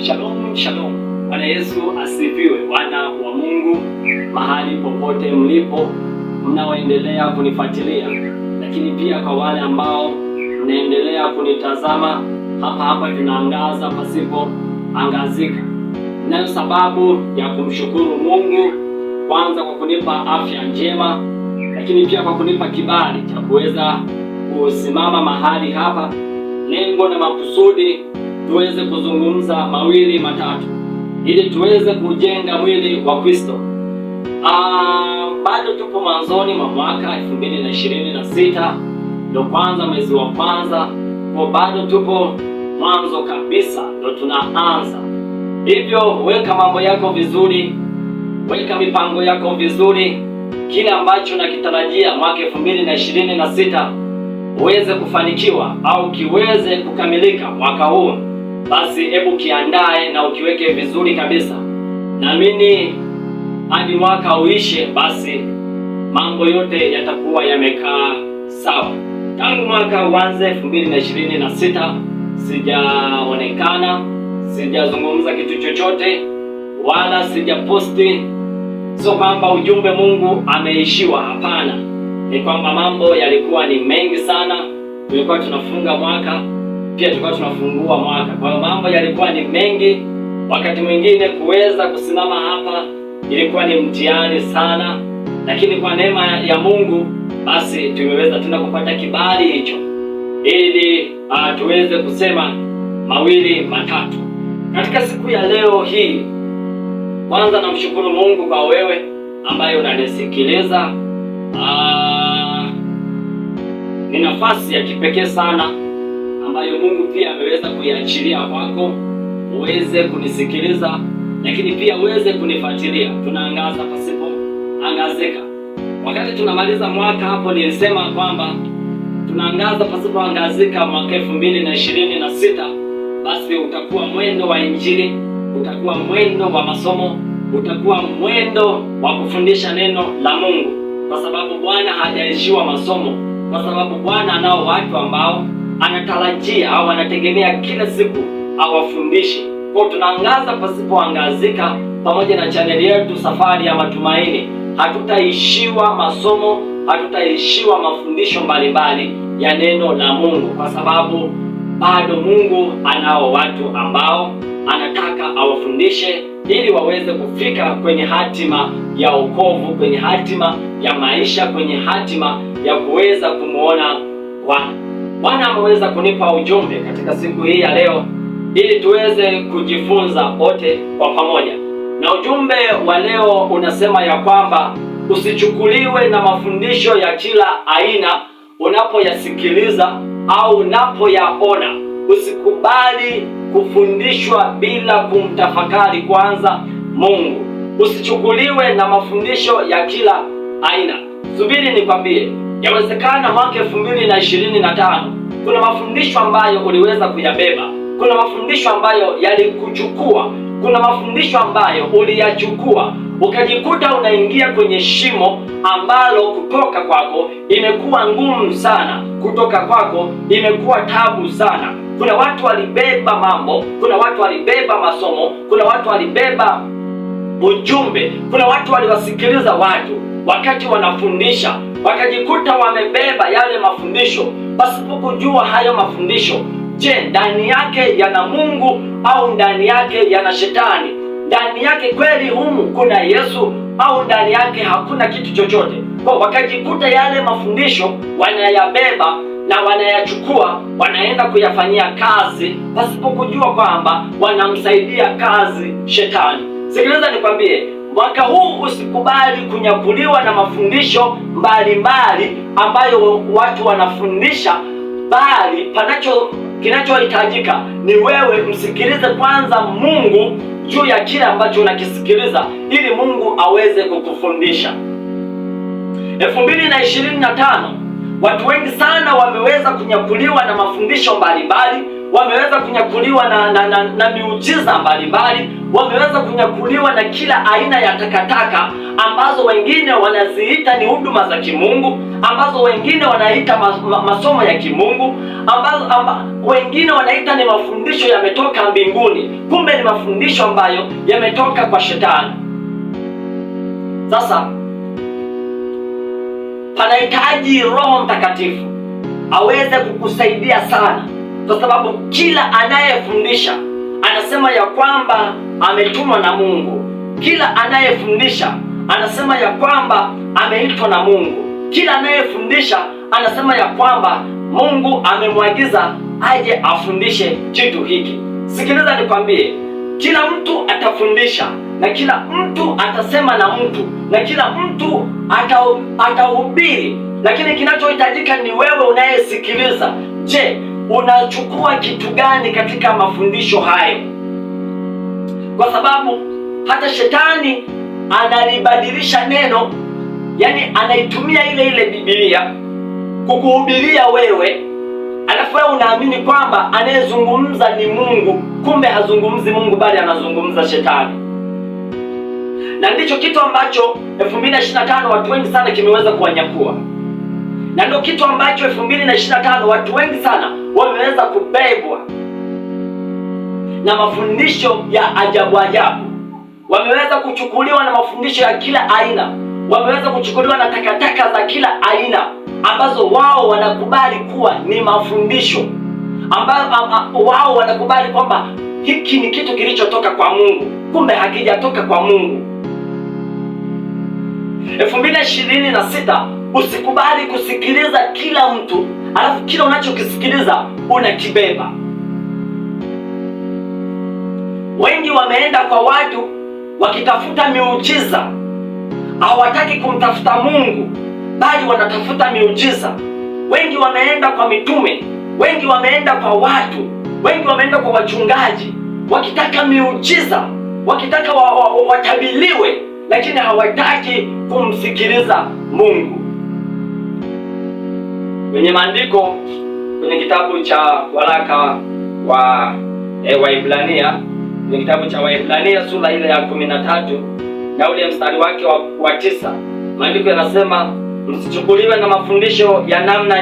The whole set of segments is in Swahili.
Shalom, shalom. Bwana Yesu asifiwe. Wana wa Mungu mahali popote mlipo, mnaoendelea kunifuatilia, lakini pia kwa wale ambao mnaendelea kunitazama hapa tunaangaza pasipo angazika. Nayo sababu ya kumshukuru Mungu, kwanza kwa kunipa afya njema, lakini pia kwa kunipa kibali cha kuweza kusimama mahali hapa. Lengo na makusudi tuweze kuzungumza mawili matatu ili tuweze kujenga mwili wa Kristo. Bado tupo mwanzoni mwa mwaka 2026, ndio kwanza mwezi wa kwanza, kwa bado tupo mwanzo kabisa, ndio tunaanza. Hivyo weka mambo yako vizuri, weka mipango yako vizuri, kile ambacho nakitarajia mwaka 2026 uweze kufanikiwa au kiweze kukamilika mwaka huu, basi hebu kiandae na ukiweke vizuri kabisa. Naamini hadi mwaka uishe, basi mambo yote yatakuwa yamekaa sawa. Tangu mwaka uanze 2026 sijaonekana, sijazungumza kitu chochote, wala sijaposti. Sio kwamba ujumbe Mungu ameishiwa, hapana. Ni kwamba mambo yalikuwa ni mengi sana. Tulikuwa tunafunga mwaka, pia tulikuwa tunafungua mwaka. Kwa hiyo mambo yalikuwa ni mengi. Wakati mwingine kuweza kusimama hapa ilikuwa ni mtihani sana, lakini kwa neema ya Mungu basi tumeweza tena kupata kibali hicho ili tuweze kusema mawili matatu katika siku ya leo hii. Kwanza namshukuru Mungu kwa wewe ambaye unanisikiliza. Ni nafasi ya kipekee sana ambayo Mungu pia ameweza kuiachilia kwako uweze kunisikiliza, lakini pia uweze kunifuatilia. Tunaangaza pasipo angazika. Wakati tunamaliza mwaka hapo nilisema kwamba tunaangaza pasipo angazika mwaka 2026, basi utakuwa mwendo wa Injili, utakuwa mwendo wa masomo, utakuwa mwendo wa kufundisha neno la Mungu, kwa sababu Bwana hajaishiwa masomo, kwa sababu Bwana anao watu ambao anatarajia au anategemea kila siku awafundishe. Kwa tunaangaza pasipoangazika pamoja na chaneli yetu Safari ya Matumaini. Hatutaishiwa masomo, hatutaishiwa mafundisho mbalimbali ya neno la Mungu, kwa sababu bado Mungu anao watu ambao anataka awafundishe ili waweze kufika kwenye hatima ya wokovu, kwenye hatima ya maisha, kwenye hatima ya kuweza kumuona Bwana. Bwana ameweza kunipa ujumbe katika siku hii ya leo ili tuweze kujifunza wote kwa pamoja. Na ujumbe wa leo unasema ya kwamba usichukuliwe na mafundisho ya kila aina unapoyasikiliza au unapoyaona. Usikubali kufundishwa bila kumtafakari kwanza Mungu. Usichukuliwe na mafundisho ya kila aina. Subiri nikwambie, yawezekana mwaka 2025 kuna mafundisho ambayo uliweza kuyabeba, kuna mafundisho ambayo yalikuchukua, kuna mafundisho ambayo uliyachukua ukajikuta unaingia kwenye shimo ambalo kutoka kwako imekuwa ngumu sana, kutoka kwako imekuwa tabu sana. Kuna watu walibeba mambo, kuna watu walibeba masomo, kuna watu walibeba ujumbe, kuna watu waliwasikiliza watu wakati wanafundisha, wakajikuta wamebeba yale mafundisho pasipokujua hayo mafundisho, je, ndani yake yana Mungu au ndani yake yana shetani? Ndani yake kweli humu kuna Yesu au ndani yake hakuna kitu chochote? Kwa wakajikuta yale mafundisho wanayabeba na wanayachukua, wanaenda kuyafanyia kazi pasipokujua kwamba wanamsaidia kazi shetani. Sikiliza nikwambie, mwaka huu usikubali kunyakuliwa na mafundisho mbalimbali ambayo watu wanafundisha, bali kinachohitajika ni wewe msikilize kwanza Mungu juu ya kile ambacho unakisikiliza, ili Mungu aweze kukufundisha. 2025 watu wengi sana wameweza kunyakuliwa na mafundisho mbalimbali, wameweza kunyakuliwa na miujiza mbalimbali, wameweza kunyakuliwa na kila aina ya takataka ambazo wengine wanaziita ni huduma za kimungu, ambazo wengine wanaita masomo ya kimungu, ambazo wengine wanaita ni mafundisho yametoka mbinguni, kumbe ni mafundisho ambayo yametoka kwa Shetani. Sasa panahitaji Roho Mtakatifu aweze kukusaidia sana, kwa sababu kila anayefundisha anasema ya kwamba ametumwa na Mungu. Kila anayefundisha anasema ya kwamba ameitwa na Mungu. Kila anayefundisha anasema ya kwamba Mungu amemwagiza aje afundishe kitu hiki. Sikiliza nikwambie, kila mtu atafundisha na kila mtu atasema na mtu na kila mtu atahubiri, lakini kinachohitajika ni wewe unayesikiliza. Je, unachukua kitu gani katika mafundisho hayo? Kwa sababu hata Shetani analibadilisha neno, yani anaitumia ile Biblia kukuhubiria wewe, alafu wewe unaamini kwamba anayezungumza ni Mungu, kumbe hazungumzi Mungu bali anazungumza Shetani. Na ndicho kitu ambacho 2025 watu wengi sana kimeweza kuwanyakua, na ndio kitu ambacho 2025 watu wengi sana wameweza kubebwa na mafundisho ya ajabu ajabu. Wameweza kuchukuliwa na mafundisho ya kila aina, wameweza kuchukuliwa na takataka za kila aina ambazo wao wanakubali kuwa ni mafundisho, ambazo wao wanakubali kwamba hiki ni kitu kilichotoka kwa Mungu, kumbe hakijatoka kwa Mungu. 2026 usikubali kusikiliza kila mtu alafu kila unachokisikiliza unakibeba. Wengi wameenda kwa watu wakitafuta miujiza, hawataki kumtafuta Mungu bali wanatafuta miujiza. Wengi wameenda kwa mitume, wengi wameenda kwa watu, wengi wameenda kwa wachungaji wakitaka miujiza, wakitaka watabiliwe, lakini hawataki kumsikiliza Mungu. Kwenye maandiko, kwenye kitabu cha waraka wa Waebrania, kwenye kitabu cha Waebrania sura ile ya 13 na ule mstari wake wa 9, maandiko yanasema msichukuliwe na mafundisho ya namna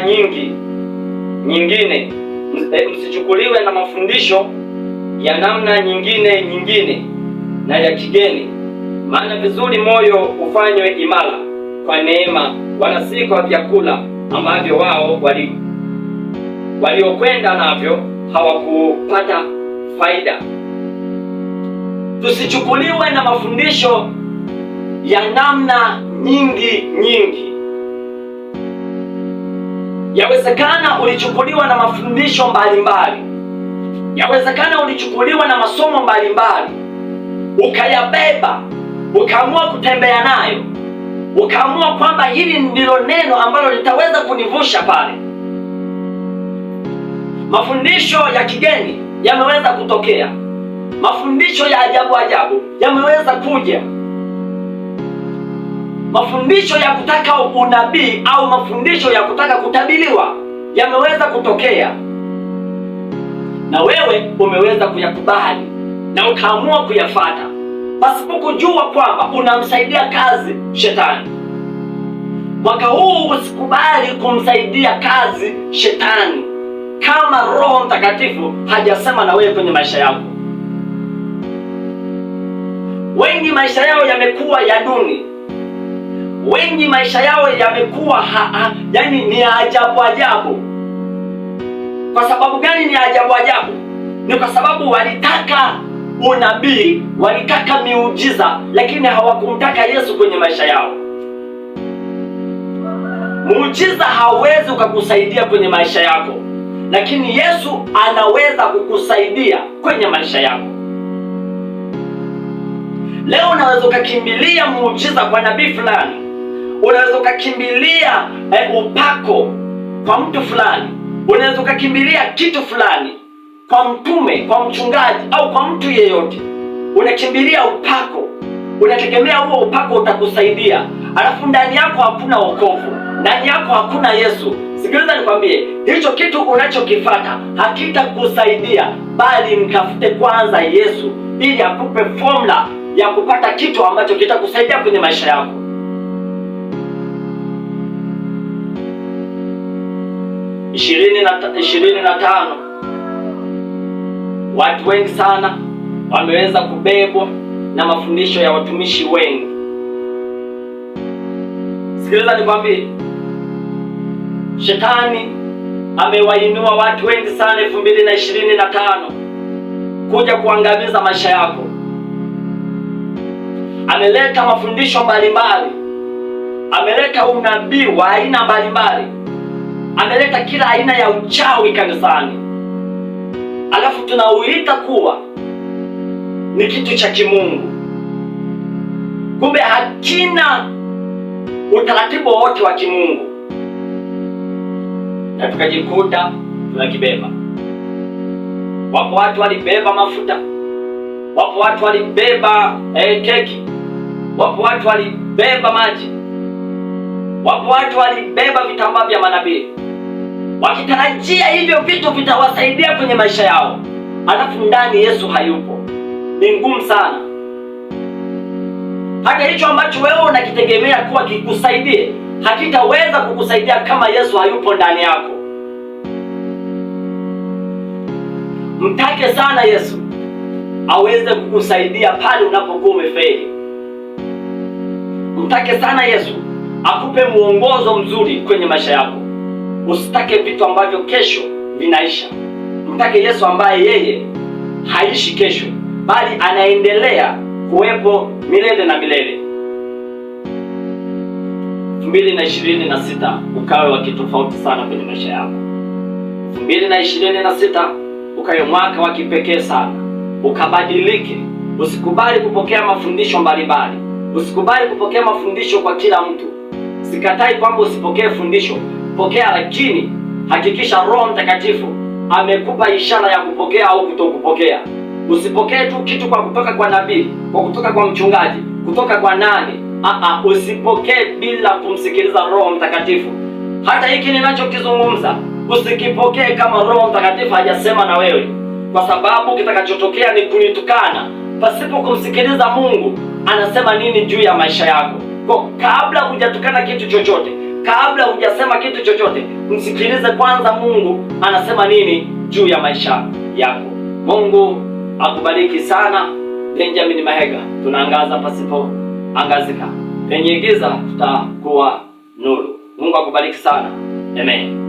nyingine, msichukuliwe na mafundisho ya namna nyingine na ya kigeni, maana vizuri moyo ufanywe imara kwa neema, wala si kwa vyakula ambavyo wao waliokwenda navyo hawakupata faida. Tusichukuliwe na mafundisho ya namna nyingi. Yawezekana ulichukuliwa na mafundisho mbalimbali, yawezekana ulichukuliwa na masomo mbalimbali, ukayabeba, ukaamua kutembea nayo, ukaamua kwamba hili ndilo neno ambalo litaweza kunivusha pale. Mafundisho ya kigeni yameweza kutokea, mafundisho ya ajabu yameweza kuja, mafundisho ya kutaka unabii au mafundisho ya kutaka kutabiliwa yameweza kutokea, na wewe umeweza kuyakubali na ukaamua kuyafata pasipo kujua kwamba unamsaidia kazi Shetani. Mwaka huu usikubali kumsaidia kazi Shetani kama Roho Mtakatifu hajasema na wewe kwenye maisha yako. Wengi maisha yao yamekuwa ya duni, wengi maisha yao yamekuwa yani ni ajabu. Kwa sababu gani ni ajabu? Ni kwa sababu walitaka unabii, walitaka miujiza, lakini hawakumtaka Yesu kwenye maisha yao. Muujiza hauwezi ukakusaidia kwenye maisha yako, lakini Yesu anaweza kukusaidia kwenye maisha yako. Leo unaweza ukakimbilia muujiza kwa nabii fulani, unaweza ukakimbilia upako kwa mtu fulani, unaweza ukakimbilia kitu fulani kwa mtume, kwa mchungaji au kwa mtu yeyote. Unakimbilia upako, unategemea huo upako utakusaidia, alafu ndani yako hakuna wokovu, ndani yako hakuna Yesu. Sikiliza nikwambie, hicho kitu unachokifuata hakitakusaidia, bali mtafute kwanza Yesu ili akupe formula ya kupata kitu ambacho kitakusaidia kwenye maisha yako. ishirini na tano. Watu wengi sana wameweza kubebwa na mafundisho ya watumishi wengi. Sikiliza nikwambie, Shetani amewainua watu wengi sana 2025 kuja kuangamiza maisha yako. Ameleta mafundisho mbalimbali, ameleta unabii wa aina mbalimbali, ameleta kila aina ya uchawi kanisani, alafu tunauita kuwa ni kitu cha kimungu. Kumbe hakina utaratibu wote wa kimungu, na tukajikuta tunakibeba. Wapo watu walibeba mafuta, wapo watu walibeba keki, wapo watu walibeba maji, wapo watu walibeba vitambaa vya manabii, wakitarajia hivyo vitu vitawasaidia kwenye maisha yao, alafu ndani Yesu hayupo. Ni ngumu sana. Hata hicho ambacho wewe unakitegemea kuwa kikusaidie hakitaweza kukusaidia kama Yesu hayupo ndani yako. Mtake sana Yesu aweze kukusaidia pale unapokuwa umefeli. Mtake sana Yesu akupe mwongozo mzuri kwenye maisha yako. Usitake vitu ambavyo kesho vinaisha. Mtake Yesu ambaye yeye haishi kesho, bali anaendelea kuwepo milele na milele. 2026 ukawe wa kitofauti sana kwenye maisha yako. 2026 ukawe mwaka wa kipekee sana, ukabadilike. Usikubali kupokea mafundisho mbalimbali, usikubali kupokea mafundisho kwa kila mtu. Sikatai kwamba usipokee fundisho, pokea, lakini hakikisha Roho Mtakatifu amekupa ishara ya kupokea au kutokupokea. Usipokee tu kitu kwa kutoka kwa nabii, kwa kutoka kwa mchungaji, kutoka kwa nani. Usipokee bila kumsikiliza Roho Mtakatifu. Hata hiki ninachokizungumza usikipokee kama Roho Mtakatifu hajasema na wewe, kwa sababu kitakachotokea ni kunitukana pasipo kumsikiliza Mungu anasema nini juu ya maisha yako. Kwa kabla hujatukana kitu chochote, kabla hujasema kitu chochote, msikilize kwanza Mungu anasema nini juu ya maisha yako. Mungu akubariki sana. Benjamin Mahega, tunaangaza pasipo angazika, penye giza tutakuwa nuru. Mungu akubariki sana. Amen.